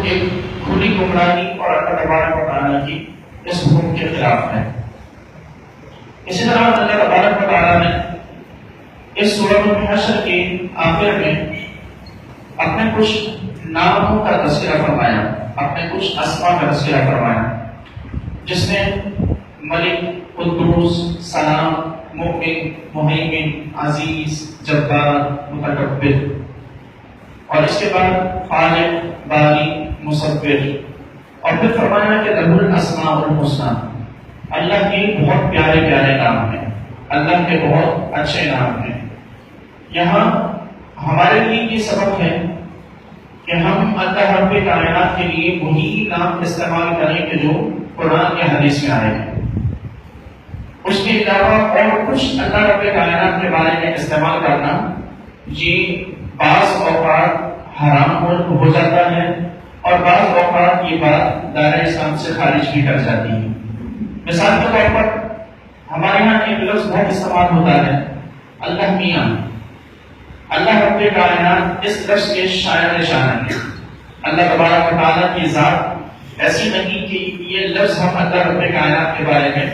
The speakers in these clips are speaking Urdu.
ایک کھلی گمراہی اور اللہ تبارک و تعالیٰ کی اس حکم کے خلاف ہے۔ اسی طرح اللہ تبارک و تعالیٰ نے اس سورۃ الحشر کے آخر میں اپنے کچھ ناموں کا تذکرہ فرمایا، اپنے کچھ اسماء کا تذکرہ فرمایا، جس میں ملک، قدوس، سلام، مؤمن، مہیمن، عزیز، جبار، متکبر، اور اس کے بعد خالق، باری، مصور، اور پھر فرمایا کہ لہ الاسماء الحسنی، اللہ کے بہت پیارے پیارے نام ہیں، اللہ کے بہت اچھے نام ہیں۔ یہاں ہمارے لیے یہ سبق ہے کہ ہم اللہ رب کائنات کے لیے وہی نام استعمال کریں کہ جو قرآن یا حدیث میں آئے ہیں۔ اس کے علاوہ اور کچھ اللہ رب کائنات کے بارے میں استعمال کرنا یہ بعض اوقات حرام ہو جاتا ہے، اور بعض اوقات یہ بات دائرہ اسلام سے خارج بھی کر جاتی ہے۔ مثال کے طور پر ہمارے یہاں ایک لفظ بہت استعمال ہوتا ہے، اللہ میاں۔ اللہ رب کائنات اس لفظ کے شاعر شان ہے۔ اللہ تبارک و تعالیٰ کی ذات ایسی نہیں کہ یہ لفظ ہم اللہ رب کائنات کے بارے میں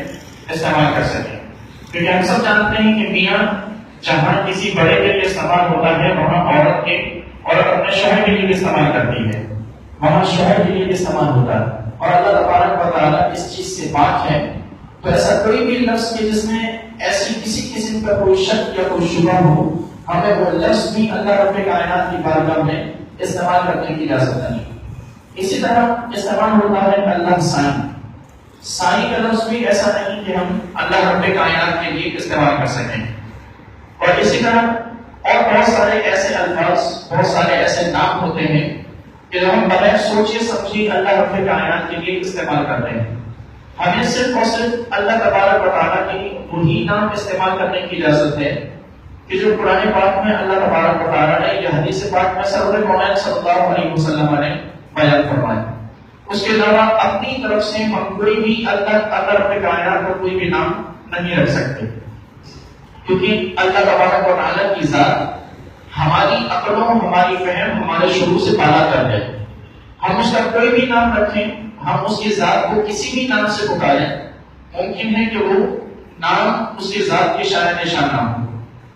استعمال کر سکیں، کیونکہ ہم سب جانتے ہیں کہ میاں جہاں کسی بڑے کے لیے استعمال ہوتا ہے وہاں عورت اپنے شوہر کے لیے استعمال کرتی ہے، وہاں شوہر کے لیے استعمال ہوتا ہے، اور اللہ تبارک و تعالیٰ اس چیز سے پاک ہے۔ تو ایسا کوئی بھی لفظ کے جس میں ایسی کسی قسم کا کوئی شک یا کوئی شبہ ہو، ہمیں وہ لفظ بھی اللہ رب کائنات کی بارگاہ میں استعمال کرنے کی اجازت نہیں۔ اسی طرح استعمال ہوتا ہے اللہ سائیں۔ سائیں کا لفظ بھی ایسا نہیں کہ ہم اللہ رب کائنات کے لیے استعمال کر سکیں، اور اسی طرح اور بہت سارے ایسے الفاظ، بہت سارے ایسے نام ہوتے ہیں کہ جو ہم بغیر سوچے سمجھے اللہ رب کائنات کے لیے استعمال کرتے ہیں۔ ہمیں صرف اور صرف اللہ تبارک و تعالیٰ کے وہی نام استعمال کرنے کی اجازت ہے کہ جو قرآن پاک میں اللہ تبارک و تعالیٰ نے یا حدیث پاک میں سرور کونین صلی اللہ علیہ وسلم نے بیان فرمایا۔ اس کے علاوہ اپنی طرف سے ہم کوئی بھی اللہ رب کائنات کا کوئی بھی نام نہیں رکھ سکتے، کیونکہ اللہ تبارک و تعالیٰ کی ذات ہماری عقلوں، ہماری فہم، ہمارے شعور سے بالا تر ہے۔ ہم اس کا کوئی بھی نام رکھیں، ہم اس کی ذات کو کسی بھی نام سے پکاریں، ممکن ہے کہ وہ نام اس کی ذات کے شاعر نشان نہ ہو،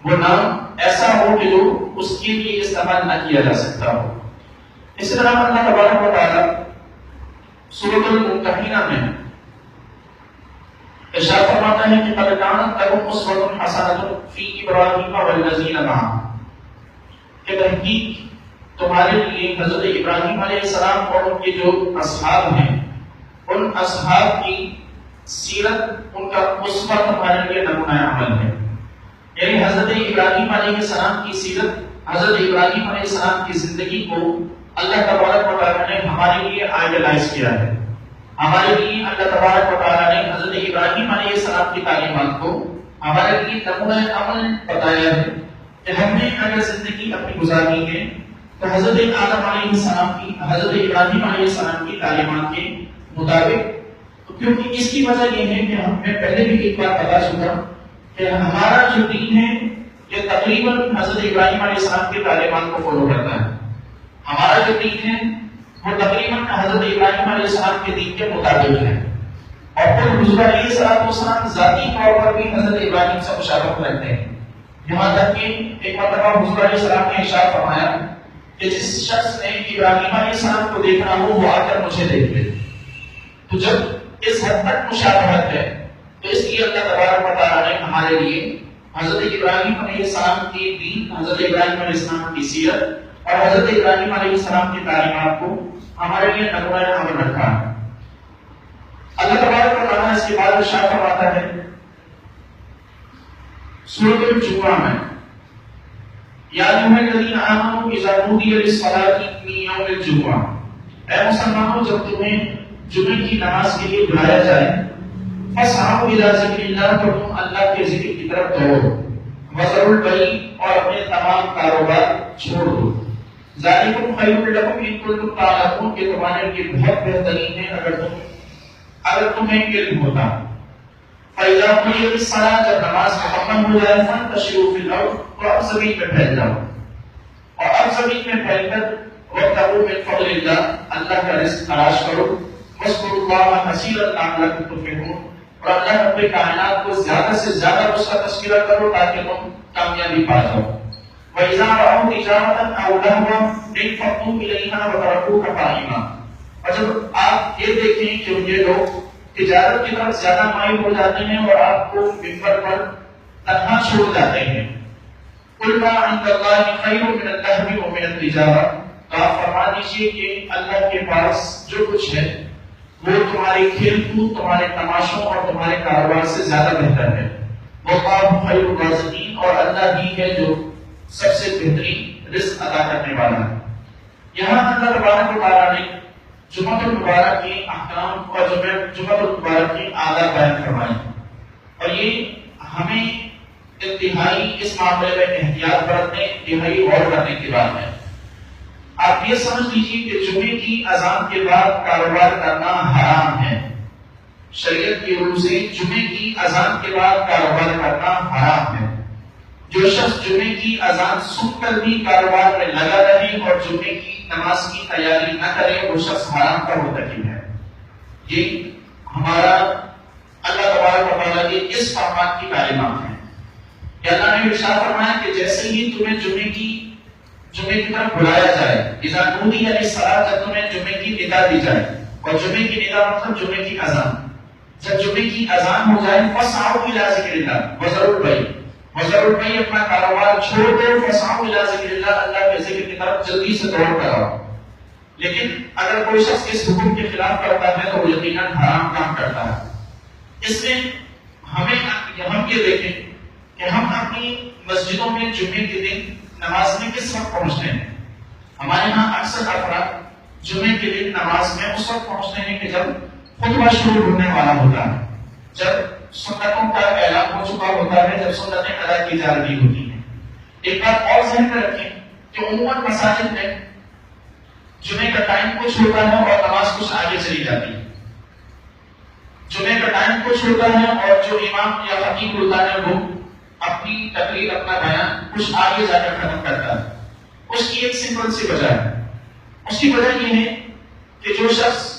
وہ نام ایسا ہو کہ جو اس کے لیے استعمال نہ کیا جا سکتا ہو۔ اسی طرح اللہ تبارک و تعالیٰ سورۃ الممتحنہ میں ارشاد فرماتا ہے کہ قد کانت لکم اسوۃ حسنۃ فی ابراہیم والذین معہ، کہ تحقیق تمہارے لیے حضرت ابراہیم علیہ السلام اور ان کے جو اصحاب ہیں، ان اصحاب کی سیرت، ان کا اسوہ تمہارے لیے نمونہ عمل ہے۔ یعنی حضرت ابراہیم علیہ السلام کی سیرت، حضرت ابراہیم علیہ السلام کی زندگی کو اللہ تبارک و تعالیٰ نے ہمارے لیے آئیڈیلائز کیا ہے۔ ہمارے لیے اللہ تبارک و تعالیٰ نے حضرت ابراہیم علیہ السلام کی تعلیمات کو ہمارے لیے نمونہ عمل بتایا ہے کہ ہم نے اگر زندگی اپنی گزارنی ہے تو حضرت آدم علیہ السلام کی، حضرت ابراہیم علیہ السلام کی تعلیمات کے مطابق، کیونکہ اس کی وجہ یہ ہے کہ ہمیں پہلے بھی ایک بات بتا چکا کہ ہمارا جو دین ہے یہ تقریباً حضرت ابراہیم علیہ السلام کی تعلیمات کو فالو کرتا ہے۔ ہمارا جو دین ہے وہ تقریباً حضرت ابراہیم علیہ السلام کے دین کے مطابق ہے، اور پھر حضور علیہ السلام ذاتی طور پر بھی حضرت ابراہیم سے مشابہت رکھتے ہیں، یہاں تک کہ ایک مرتبہ حضور علیہ السلام نے ارشاد فرمایا کہ جس شخص نے ابراہیم علیہ السلام کو دیکھنا ہو وہ آ کر مجھے دیکھ لے۔ تو جب اس حد تک مشابہت ہے تو اس لیے اللہ تبارک و تعالیٰ نے ہمارے لیے حضرت ابراہیم علیہ السلام کی دین، حضرت ابراہیم علیہ السلام کی سیرت اور حضرت ابراہیم علیہ السلام کی تعلیمات کو ہمارے لیے نمونہ عمل رکھا ہے۔ اللہ تبارک و تعالیٰ اس کے بعد ارشاد فرماتا ہے سورۃ الجمعہ میں، یا ایھا الذین آمنوا اذا نودی للصلاۃ من یوم الجمعہ، اے مسلمانوں جب تمہیں جمعے کی نماز کے لیے بلایا جائے، فاسعوا الی ذکر اللہ، تو تم اللہ کے ذکر کی طرف دوڑو، وذروا البیع، اور اپنے تمام کاروبار چھوڑ دو، ذالکم خیر لکم ان کنتم تعلمون، کہ تمہارے لیے بہت بہترین ہے اگر تمہیں علم ہوتا۔ فَإِذَا قُضِيَتِ الصَّلَاةُ، جب نماز مکمل ہو جائے، فَانتَشِرُوا فِي الْأَرْضِ، تو اب زمین میں پھیل جاؤ، اور اب زمین میں پھیل کر وابتغوا من فضل اللہ، اللہ کا رزق تلاش کرو، واذکروا اللہ کثیرا لعلکم تفلحون، اور اللہ رب کائنات کو زیادہ سے زیادہ اس کا تذکرہ کرو تاکہ تم کامیابی پا جاؤ۔ وَإِذَا رَأَوْا تِجَارَةً أَوْ لَهْوًا انفضوا إِلَيْهَا وَتَرَكُوكَ قَائِمًا، اور جب آپ یہ دیکھیں کہ یہ لوگ تجارت کی طرف زیادہ مائل ہو جاتے ہیں اور آپ کو منبر پر تنہا چھوڑ جاتے ہیں، قُلْ مَا عِندَ اللَّهِ خَيْرٌ مِنَ اللَّهْوِ وَمِنَ التِّجَارَةِ، تو آپ فرما دیجیے کہ اللہ کے پاس جو کچھ ہے وہ تمہارے کھیل کود، تمہارے تماشوں اور تمہارے کاروبار سے زیادہ بہتر ہے۔ وَاللَّهُ خَيْرُ الرَّازِقِينَ، اور اللہ ہی ہے جو سب سے بہترین رزق عطا کرنے والا ہے۔ یہاں اللہ تبارک و تعالیٰ نے جمعۃ المبارک کے احکام اور جمعۃ المبارک کی آداب بیان فرمائی، اور یہ ہمیں انتہائی اس معاملے میں احتیاط برتنے، انتہائی غور کرنے کی بات ہے۔ آپ یہ سمجھ لیجیے کہ جمعے کی اذان کے بعد کاروبار کرنا حرام ہے، شریعت کی روح سے جمعے کی اذان کے بعد کاروبار کرنا حرام ہے۔ جو شخص جمعے کی اذان سن کر بھی کاروبار میں لگا رہے اور جمعے کی نماز کی تیاری نہ کرے وہ شخص حرام کا مرتکب ہے۔ یہ ہمارا اللہ تبارک و تعالیٰ کے اس فرمان کی تعلیمات ہیں کہ اللہ نے ارشاد فرمایا کہ جیسے ہی تمہیں جمعے کی طرف بلایا جائے، اذا نودی للصلاۃ، جب تمہیں جمعے کی ندا دی جائے، اور جمعے کی ندا مطلب جمعے کی اذان، جب جمعے کی اذان ہو جائے فسعوا الی ذکر اللہ وذروا البیع، اپنا کاروبار چھوڑ دو، فسعوا الی ذکر اللہ، اللہ کے ذکر کی طرف جلدی سے دوڑ کر آؤ۔ لیکن اگر کوئی شخص اس حکم کے خلاف کرتا ہے تو وہ یقیناً حرام کام کرتا ہے۔ اس میں ہم یہ دیکھیں کہ ہم اپنی مسجدوں میں جمعے کے دن نماز میں کس وقت پہنچتے ہیں۔ ہمارے ہاں اکثر افراد جمعے کے دن نماز میں اس وقت پہنچتے ہیں کہ جب خطبہ شروع ہونے والا ہوتا ہے، جب سنتوں کا اعلان ہو چکا ہوتا ہے، جب سنتیں ادا کی جا رہی ہوتی ہیں۔ ایک بات اور ذہن میں رکھیں کہ عموماً مساجد میں جمعے کا ٹائم کچھ ہوتا ہے اور نماز کچھ آگے چلی جاتی ہے۔ جمعے کا ٹائم کچھ ہوتا ہے اور جو امام یا خطیب ہوتا ہے وہ اپنی تقریر، اپنا بیان کچھ آگے جا کر ختم کرتا ہے۔ اس کی ایک سمپل سی وجہ ہے، اس کی وجہ یہ ہے کہ جو شخص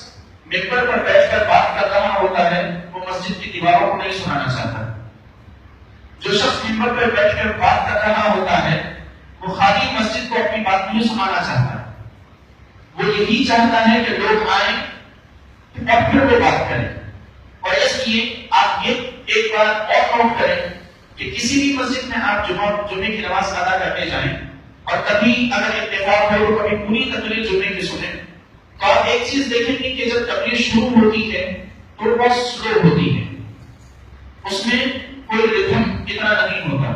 ممبر پر بیٹھ کر بات کر رہا ہوتا ہے وہ مسجد کی دیواروں کو نہیں سنانا چاہتا۔ جو شخص ممبر پر بیٹھ کر بات کر رہا ہوتا ہے وہ خالی مسجد کو اپنی بات نہیں سنانا چاہتا، وہ یہی چاہتا ہے کہ لوگ آئیں اور پھر وہ بات کریں۔ اور اس لیے آپ یہ ایک بات اور نوٹ کریں کہ کسی بھی مسجد میں آپ جمعے کی نماز ادا کرنے جائیں اور کبھی اگر اتفاق ہو تو کبھی پوری تقریر جمعے کی سنیں، تو آپ ایک چیز دیکھیں گے کہ جب تقریر شروع ہوتی ہے تو بہت سلو ہوتی ہے، اس میں کوئی ریتھم اتنا نہیں ہوتا،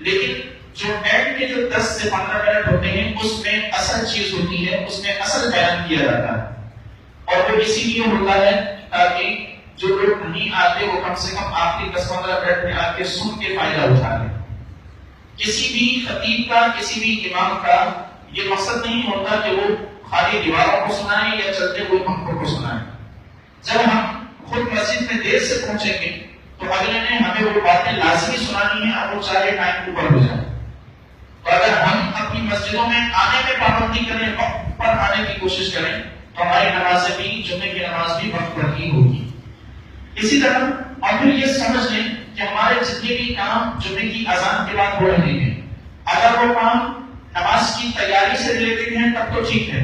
لیکن جو اینڈ کے جو 10 سے 15 منٹ ہوتے ہیں اس میں اصل چیز ہوتی ہے، اس میں اصل بیان کیا جاتا ہے، اور وہ اسی لیے ہوتا ہے تاکہ جو لوگ نہیں آتے وہ کم سے کم آخری 10-15 منٹ میں آ کے سن کے فائدہ اٹھا لیں۔ کسی بھی خطیب کا، کسی بھی امام کا یہ مقصد نہیں ہوتا کہ وہ خالی دیواروں کو سنائیں یا چلتے ہوئے منبروں کو سنائیں۔ جب ہم خود مسجد میں دیر سے پہنچیں گے تو اگلے نے ہمیں وہ باتیں لازمی سنانی ہیں، اب وہ چاہے ٹائم اوپر ہو جائے۔ تو اگر ہم اپنی مسجدوں میں آنے میں پابندی کریں، وقت پر آنے کی کوشش کریں تو ہماری نمازیں بھی، جمعے کی نماز بھی وقت پر ہی ہوگی۔ اسی طرح اور پھر یہ سمجھ لیں کہ ہمارے جتنے بھی کام جمعے کی اذان کے بعد ہو رہے ہیں، اگر وہ کام نماز کی تیاری سے ریلیٹڈ ہیں تب تو ٹھیک ہے،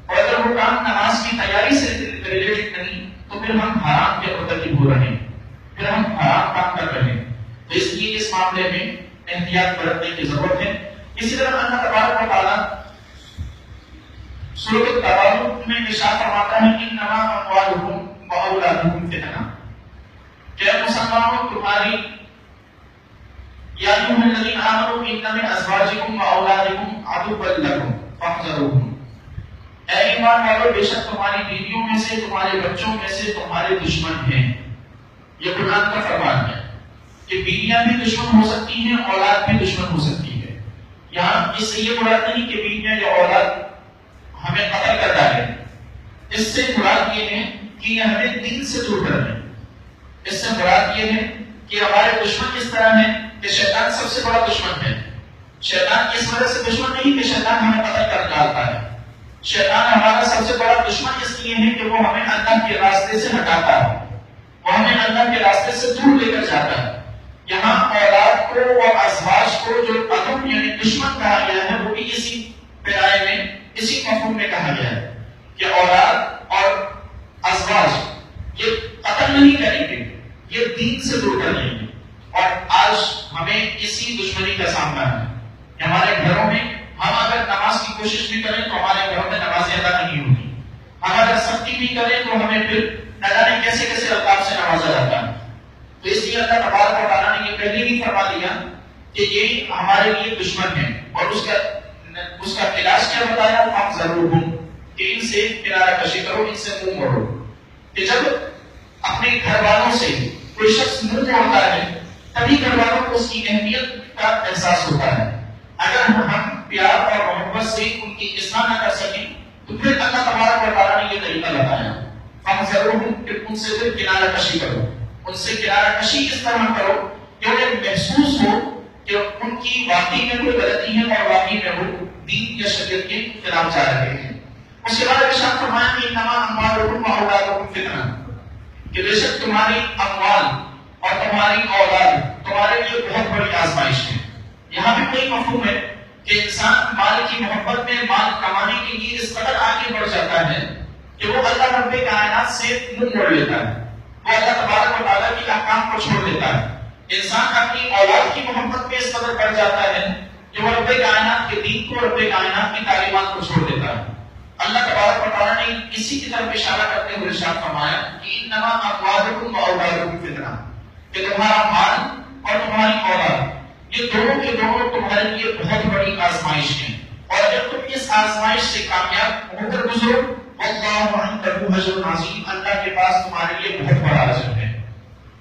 اور اگر وہ کام نماز کی تیاری سے ریلیٹڈ نہیں تو پھر ہم حرام کے مرتکب ہو رہے ہیں، پھر ہم حرام کام کر رہے ہیں۔ تو اس لیے اس معاملے میں احتیاط برتنے کی ضرورت ہے۔ اسی طرح اللہ تبارک و تعالیٰ سورۃ التغابن میں ارشاد فرماتا ہے انما اموالکم واولادکم فتنہ، کہ مسلمانوں تمہاری یا ایھا الذین آمنوا ان من ازواجکم واولادکم عدوا لکم فاحذروہم، اے ایمان والو بے شک تمہاری بیویوں میں سے، تمہارے بچوں میں سے تمہارے دشمن ہیں۔ یہ قرآن کا فرمان ہے کہ بیویاں بھی دشمن ہو سکتی ہیں، اولاد بھی دشمن ہو سکتی ہے۔ یہاں اس سے یہ مراد نہیں کہ بیویاں یا اولاد ہمیں قتل کر ڈالے، اس سے مراد یہ ہے کہ یہ ہمیں دین سے دور کر دیں۔ اس سے مراد یہ ہے کہ ہمارے دشمن اس طرح ہیں کہ شیطان سب سے بڑا دشمن ہے۔ شیطان اس وجہ سے دشمن نہیں کہ شیطان ہمیں قتل کر ڈالتا ہے، شیطان ہمارا سب سے بڑا دشمن اس لیے ہے کہ وہ ہمیں اللہ کے راستے سے ہٹاتا ہے، وہ ہمیں اللہ کے راستے سے دور لے کر جاتا ہے۔ یہاں اولاد کو اور ازواج کو جو عدو یعنی دشمن کہا گیا ہے وہ بھی اسی پیرائے میں، اسی مفہوم میں کہا گیا ہے کہ اولاد اور ازواج یہ قتل نہیں کریں گے، یہ دین سے دور کر لیں گے۔ اور آج ہمیں اسی دشمنی کا سامنا ہے کہ ہمارے گھروں میں ہم اگر نماز کی کوشش بھی کریں تو ہمارے گھروں میں نماز ادا نہیں ہوگی، ہم اگر سختی بھی کریں تو ہمیں پھر نہ جانے کیسے کیسے القاب سے نوازا جاتا ہے۔ تو اس لیے اللہ تبارک و تعالیٰ نے یہ پہلے ہی فرما دیا کہ یہ ہمارے لیے دشمن ہے، اور اس کا علاج کیا بتایا؟ ہم ضرور ہوں کہ ان سے کنارہ کشی کرو، ان سے منہ موڑو۔ کہ جب اپنے گھر والوں سے کوئی شخص منہ موڑتا ہے تبھی گھر والوں کو اس کی اہمیت کا احساس ہوتا ہے۔ اگر ہم پیار اور محبت سے ان کی اصلاح نہ کر سکیں تو پھر اللہ تبارک و تعالیٰ نے یہ طریقہ بتایا، ہم ضرور ہوں کہ ان سے پھر کنارہ کشی کرو، ان سے کنارہ کشی اس طرح کرو کہ انہیں محسوس ہو کہ ان کی واقعی میں کوئی غلطی ہے اور واقعی میں وہ دین یا شریعت کے خلاف جا رہے ہیں۔ اس کے بعد ارشاد فرمایا کہ انما اموالکم واولادکم فتنہ، کہ بے شک تمہاری اموال اور تمہاری اولاد تمہارے لیے بہت بڑی آزمائش ہے۔ یہاں بھی کوئی مفہوم ہے کہ انسان مال کی محبت میں مال کمانے کے لیے اس قدر آگے بڑھ جاتا ہے کہ وہ اللہ رب کائنات سے منہ موڑ لیتا ہے، وہ اللہ تبارک و تعالیٰ کے احکام کو چھوڑ دیتا ہے۔ انسان اپنی اولاد کی محبت میں اس قدر بڑھ جاتا ہے کہ وہ رب کائنات کے دین کو، رب کائنات کی تعلیمات کو چھوڑ دیتا ہے۔ اللہ تبارک و تعالیٰ نے اسی کی طرف اشارہ کرتے ہوئے ارشاد فرمایا کہ انما اموالکم واولادکم فتنہ، کہ تمہارا مال اور تمہاری اولاد یہ دونوں کے دونوں تمہارے لیے بہت بڑی آزمائش ہے، اور جب تم اس آزمائش سے کامیاب ہو کر گزرو واللہ عنده اجر عظیم، اللہ کے پاس تمہارے لیے بہت بڑا اجر ہے۔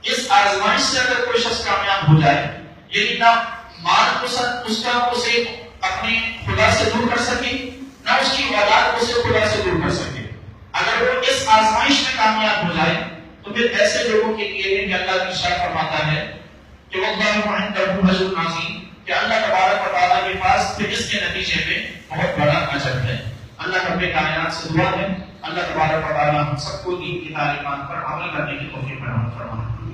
اس آزمائش سے اگر کوئی شخص کامیاب ہو جائے، یعنی نہ مال اسے اپنے خدا سے دور کر سکے، نہ اس کی اولاد کو اسے خدا سے دور کر سکے، اگر وہ اس آزمائش میں کامیاب ہو جائے تو پھر ایسے لوگوں کے لیے ہے کہ اللہ ارشاد فرماتا ہے کہ واللہ عنده اجر عظیم، کہ اللہ تبارک و تعالیٰ کے پاس پھر اس کے نتیجے میں بہت بڑا اجر ہے۔ اللہ رب کائنات سے دعا ہے اللہ تبارک و تعالیٰ ہم سب کو دین کی تعلیمات پر عمل کرنے کی توفیق عطا فرمائے۔